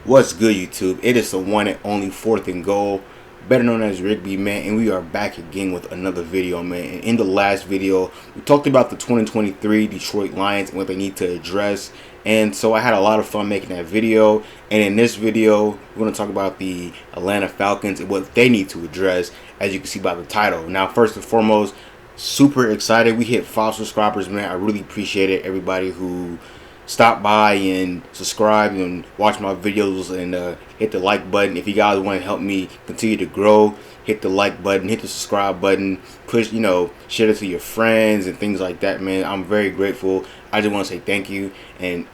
What's good, YouTube? It is the one and only Fourth and Goal, better known as Rigby, man, and we are back again with another video, man. And in the last video, we talked about the 2023 Detroit Lions and what they need to address, and so I had a lot of fun making that video. And in this video, we're going to talk about the Atlanta Falcons and what they need to address, as you can see by the title. Now, first and foremost, super excited. We hit 5 subscribers, man. I really appreciate it, everybody who stop by and subscribe and watch my videos, and hit the like button. If you guys want to help me continue to grow, hit the like button, hit the subscribe button, push, share it to your friends and things like that, man. I'm very grateful. I just want to say thank you, and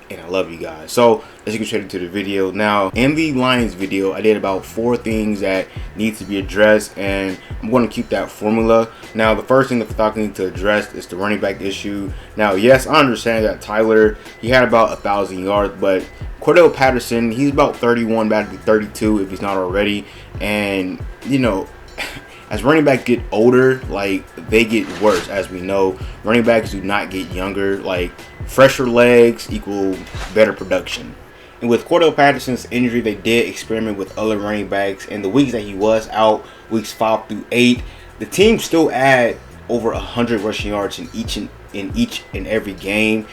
I love you guys. So let's get straight into the video. Now, in the Lions video, I did about 4 things that need to be addressed, and I'm going to keep that formula. Now, the first thing the Falcons need to address is the running back issue. Now, yes, I understand that Tyler, he had about 1,000 yards, but Cordell Patterson, he's about 31, about to be 32 if he's not already. And, as running backs get older, they get worse. As we know, running backs do not get younger. Fresher legs equal better production. And with Cordell Patterson's injury, they did experiment with other running backs. And the weeks that he was out, weeks 5 through 8, the team still add over 100 rushing yards in each and every game,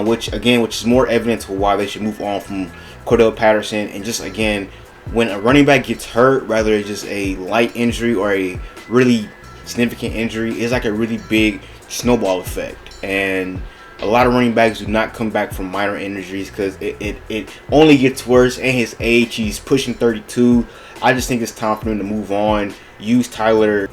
which is more evidence for why they should move on from Cordell Patterson. And just again, when a running back gets hurt, whether it's just a light injury or a really significant injury, it's like a really big snowball effect. And a lot of running backs do not come back from minor injuries because it only gets worse. And his age, he's pushing 32. I just think it's time for him to move on. Use Tyler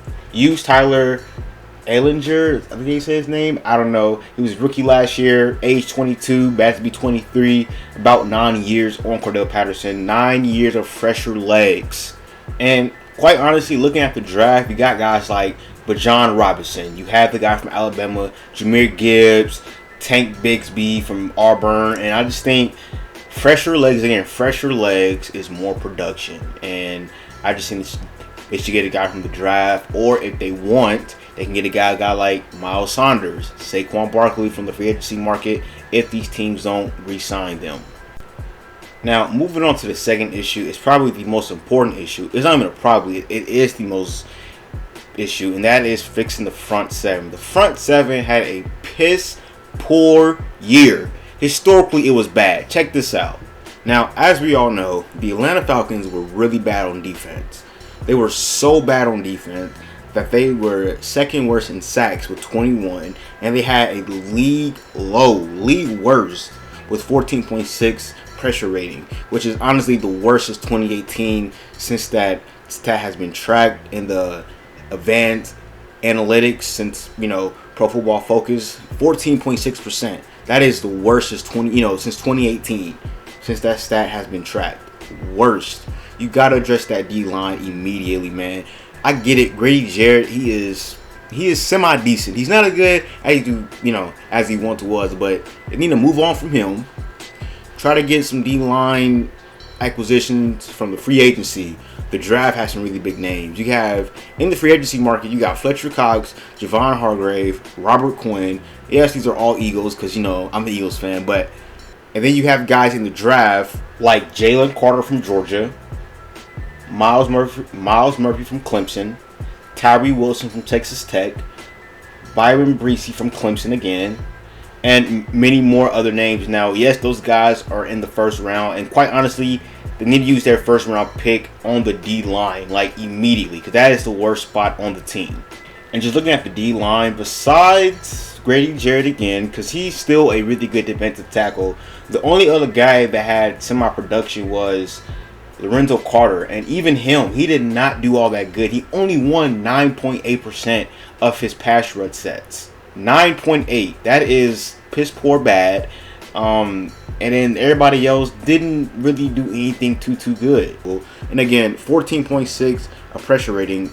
Ehlinger, I think he said his name. I don't know. He was rookie last year, age 22, about to be 23. About 9 years on Cordell Patterson. 9 years of fresher legs. And quite honestly, looking at the draft, you got guys like Bijan Robinson. You have the guy from Alabama, Jahmyr Gibbs, Tank Bigsby from Auburn. And I just think fresher legs is more production. And I just think they should get a guy from the draft, or if they want, they can get a guy like Miles Sanders, Saquon Barkley from the free agency market if these teams don't re-sign them. Now, moving on to the second issue, it's probably the most important issue. It's not even it is the most issue, and that is fixing the front seven. The front seven had a piss poor year. Historically, it was bad. Check this out. Now, as we all know, the Atlanta Falcons were really bad on defense. They were so bad on defense that they were second worst in sacks with 21, and they had a league worst with 14.6 pressure rating, which is honestly the worst since 2018, since that stat has been tracked in the advanced analytics since Pro Football Focus. 14.6%. That is the worst since 2018, since that stat has been tracked. Worst. You got to address that D-line immediately, man. I get it. Grady Jarrett, he is semi-decent. He's not as good as he once was, but they need to move on from him. Try to get some D-line acquisitions from the free agency. The draft has some really big names. You have, in the free agency market, you got Fletcher Cox, Javon Hargrave, Robert Quinn. Yes, these are all Eagles because, I'm an Eagles fan. And then you have guys in the draft like Jalen Carter from Georgia, Miles Murphy from Clemson, Tyree Wilson from Texas Tech, Byron Breesy from Clemson again, and many more other names. Now, yes, those guys are in the first round, and quite honestly, they need to use their first round pick on the D-line, immediately, because that is the worst spot on the team. And just looking at the D-line, besides Grady Jarrett again, because he's still a really good defensive tackle, the only other guy that had semi-production was Lorenzo Carter, and even him, he did not do all that good. He only won 9.8% of his pass rush sets. 9.8. That is piss poor bad. And then everybody else didn't really do anything too good. And again, 14.6 a pressure rating.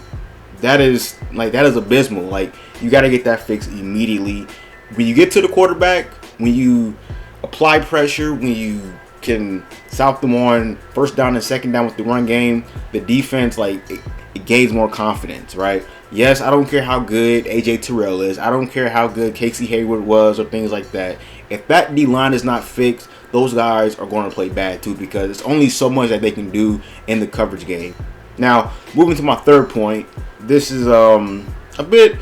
That is abysmal. You got to get that fixed immediately. When you get to the quarterback, when you apply pressure, when you can south them on first down and second down with the run game, the defense it gains more confidence, right? Yes, I don't care how good AJ Terrell is. I don't care how good Casey Hayward was or things like that. If that D line is not fixed, those guys are going to play bad too, because it's only so much that they can do in the coverage game. Now, moving to my third point, this is a bit,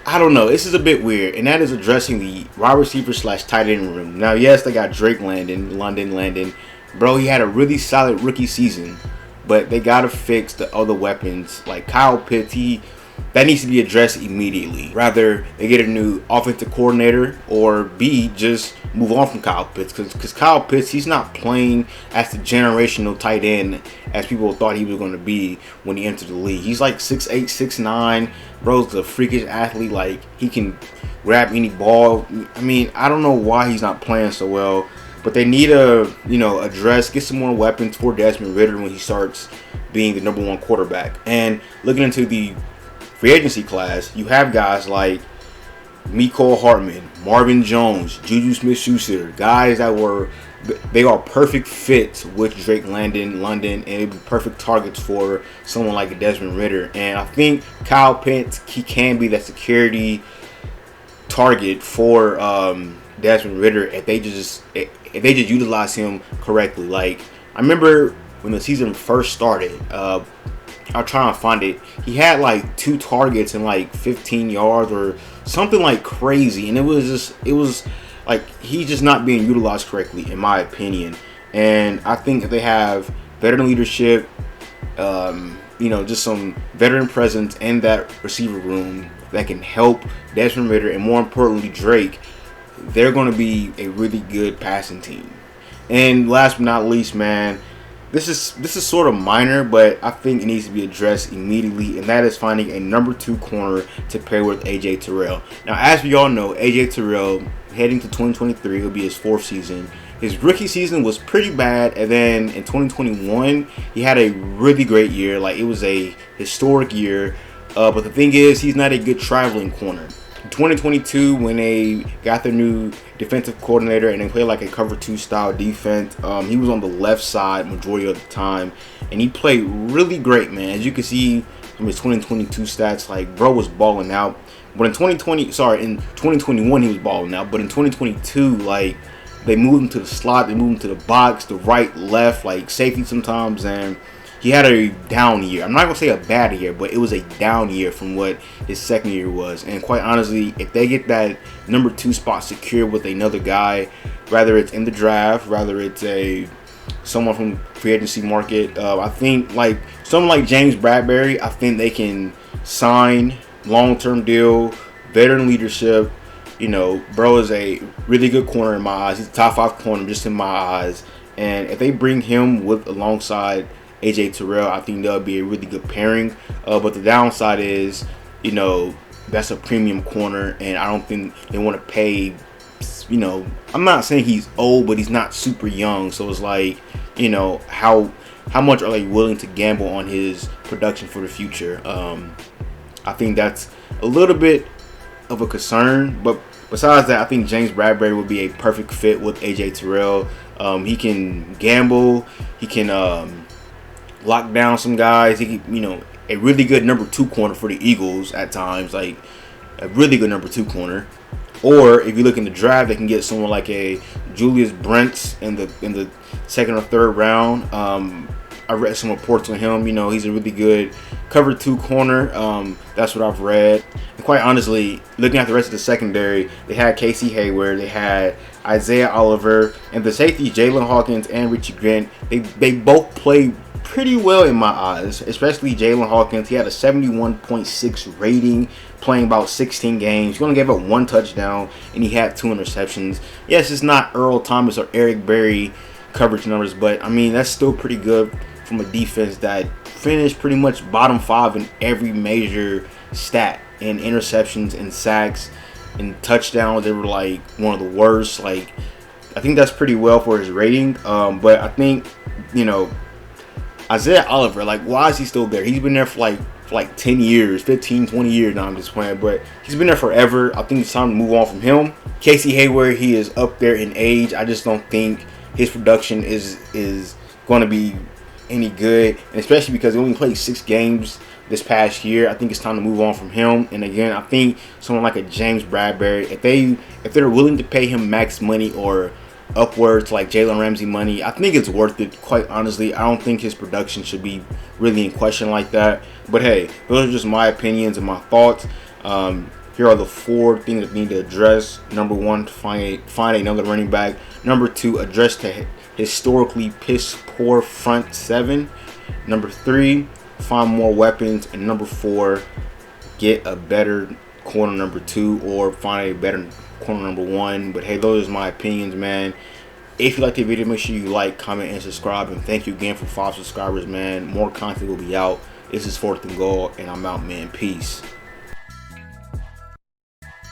I don't know, this is a bit weird, and that is addressing the wide receiver / tight end room. Now, yes, they got Drake London. Bro, he had a really solid rookie season, but they got to fix the other weapons. Like Kyle Pitts, that needs to be addressed immediately. Rather, they get a new offensive coordinator, or B, just move on from Kyle Pitts. Because Kyle Pitts, he's not playing as the generational tight end as people thought he was going to be when he entered the league. He's like 6'8", 6'9". Bro's a freakish athlete. Like, he can grab any ball. I mean, I don't know why he's not playing so well. But they need to, get some more weapons for Desmond Ridder when he starts being the number 1 quarterback. And looking into the free agency class, you have guys like Mecole Hardman, Marvin Jones, Juju Smith-Schuster, guys that they are perfect fits with Drake London, and it'd be perfect targets for someone like Desmond Ridder. And I think Kyle Pitts, he can be that security target for Desmond Ridder if they just utilize him correctly. Like, I remember when the season first started, I'll try and find it. He had like 2 targets in like 15 yards or something like crazy, and it was like he's just not being utilized correctly, in my opinion. And I think if they have veteran leadership, just some veteran presence in that receiver room that can help Desmond Ridder and, more importantly, Drake, they're going to be a really good passing team. And last but not least, man, this is sort of minor, but I think it needs to be addressed immediately, and that is finding a number 2 corner to pair with AJ Terrell. Now, as we all know, AJ Terrell, heading to 2023, will be his 4th season. His rookie season was pretty bad, and then in 2021, he had a really great year. Like, it was a historic year, but the thing is, he's not a good traveling corner. 2022, when they got their new defensive coordinator and they played like a cover 2 style defense, he was on the left side majority of the time, and he played really great, man. As you can see from his 2022 stats, like, bro was balling out. But in 2021 he was balling out, but in 2022, like, they moved him to the slot, they moved him to the box, the right, left, like safety sometimes, and he had a down year. I'm not going to say a bad year, but it was a down year from what his second year was. And quite honestly, if they get that number 2 spot secured with another guy, whether it's in the draft, whether it's someone from free agency market, I think like someone like James Bradberry, I think they can sign long-term deal, veteran leadership. Bro is a really good corner in my eyes. He's a top 5 corner just in my eyes. And if they bring him alongside AJ Terrell, I think that'll be a really good pairing. But the downside is, that's a premium corner, and I don't think they want to pay. I'm not saying he's old, but he's not super young. So it's like, how much are they willing to gamble on his production for the future? I think that's a little bit of a concern. But besides that, I think James Bradberry would be a perfect fit with AJ Terrell. He can gamble. He can lock down some guys. He can, a really good number 2 corner for the Eagles at times, like a really good number 2 corner. Or if you look in the draft, they can get someone like a Julius Brents in the 2nd or 3rd round. I read some reports on him. He's a really good cover 2 corner. That's what I've read. And quite honestly, looking at the rest of the secondary, they had Casey Hayward, they had Isaiah Oliver, and the safety Jalen Hawkins and Richie Grant. They both played pretty well in my eyes, especially Jalen Hawkins. He had a 71.6 rating, playing about 16 games. He only gave up 1 touchdown, and he had 2 interceptions. Yes, it's not Earl Thomas or Eric Berry coverage numbers, but I mean, that's still pretty good from a defense that finished pretty much bottom 5 in every major stat. In interceptions and sacks and touchdowns, they were like one of the worst. Like, I think that's pretty well for his rating. But I think, Isaiah Oliver, like, why is he still there? He's been there for like 10 years, 15, 20 years now. I'm just playing, but he's been there forever. I think it's time to move on from him. Casey Hayward, he is up there in age. I just don't think his production is going to be any good, and especially because he only played 6 games this past year. I think it's time to move on from him. And again, I think someone like a James Bradberry, if they're willing to pay him max money or upwards like Jalen Ramsey money, I think it's worth it. Quite honestly, I don't think his production should be really in question like that. But hey, those are just my opinions and my thoughts. Here are the 4 things that we need to address. Number 1, find another running back. Number 2, address the historically piss poor front 7. Number 3, find more weapons. And number 4, get a better corner number 2 or find a better corner number 1. But hey, those are my opinions, man. If you like the video, make sure you like, comment, and subscribe. And thank you again for 5 subscribers, man. More content will be out. This is 4th and Goal, and I'm out, man. Peace.